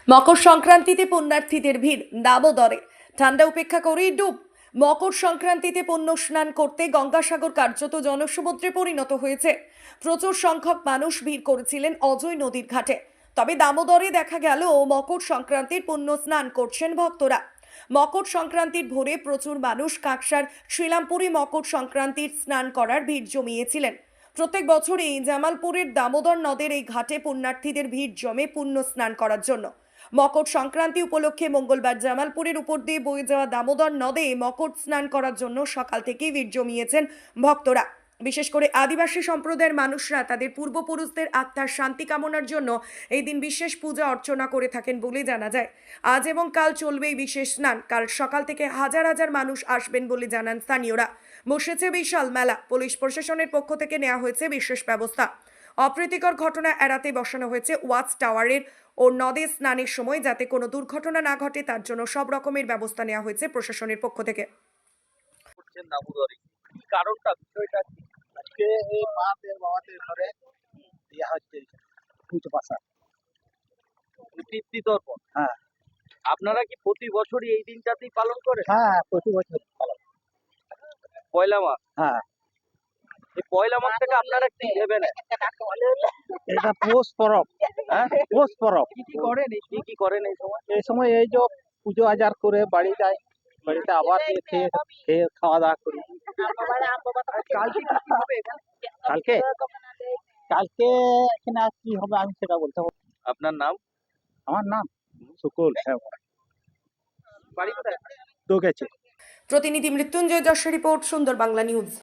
মকর সংক্রান্তিতে পুণ্যার্থীদের ভিড় দামোদরে। ঠান্ডা উপেক্ষা করেই ডুব। মকর সংক্রান্তিতে পুণ্য স্নান করতে গঙ্গাসাগর কার্যত জনসমুদ্রে পরিণত হয়েছে। প্রচুর সংখ্যক মানুষ ভিড় করেছিলেন অজয় নদীর ঘাটে। তবে দামোদরে দেখা গেল মকর সংক্রান্তির পুণ্য স্নান করছেন ভক্তরা। মকর সংক্রান্তির ভোরে প্রচুর মানুষ কাকসার শ্রীরামপুরে মকর সংক্রান্তির স্নান করার ভিড় জমিয়েছিলেন। প্রত্যেক বছরই জামালপুরের দামোদর নদের এই ঘাটে পুণ্যার্থীদের ভিড় জমে পুণ্য স্নান করার জন্য। মকর সংক্রান্তি উপলক্ষে মঙ্গলবার জামালপুরের উপর দিয়ে বয়ে যাওয়া দামোদর নদে মকর স্নান করার জন্য সকাল থেকেই ভিড় জমিয়েছেন ভক্তরা। বিশেষ করে আদিবাসী সম্প্রদায়ের মানুষরা তাদের পূর্বপুরুষদের আত্মার শান্তি কামনার জন্য এই দিন বিশেষ পূজা অর্চনা করে থাকেন বলে জানা যায়। আজ এবং কাল চলবে এই বিশেষ স্নান। কাল সকাল থেকে হাজার হাজার মানুষ আসবেন বলে জানান স্থানীয়রা। বসেছে বিশাল মেলা। পুলিশ প্রশাসনের পক্ষ থেকে নেওয়া হয়েছে বিশেষ ব্যবস্থা। অপ্রীতিকর ঘটনা এড়াতে বসানো হয়েছে ওয়াচ টাওয়ারের ও নদে স্নানের সময় যাতে কোনো দুর্ঘটনা না ঘটে তার জন্য সব রকমের ব্যবস্থা নেওয়া হয়েছে প্রশাসনের পক্ষ থেকে। করছেন দামোদরে কি কারণটা বিষয়টা কি? আজকে এই মাদের বাবাদের ঘরে দেওয়া হচ্ছে পুজো পাশা। পিতৃতর্পণ। হ্যাঁ আপনারা কি প্রতি বছরই এই দিনটাতেই পালন করেন? হ্যাঁ প্রতি বছর পালন। পয়লা মাঘ। হ্যাঁ এই পয়লা মাঘ থেকে আপনারা কি ভেবে নেন? এটা পৌষ পরব। হ্যাঁ, পৌষ পরব। কি কি করেন এই সময়? এই সময় এই যে পুজো আজার করে বাড়ি যাই, বাড়িতে আবার গিয়ে খেয়ে খেয়ে খাওয়া দাওয়া করি। কালকে কি হবে এখানে? কালকে কালকে এখানে আর কি হবে আমি সেটা বলতে পারবো না। আপনার নাম? আমার নাম সুকুল। হ্যাঁ বাড়ি কোথায়? তো গেছে। প্রতিনিধি মৃত্যুঞ্জয় যশের রিপোর্ট, সুন্দর বাংলা নিউজ।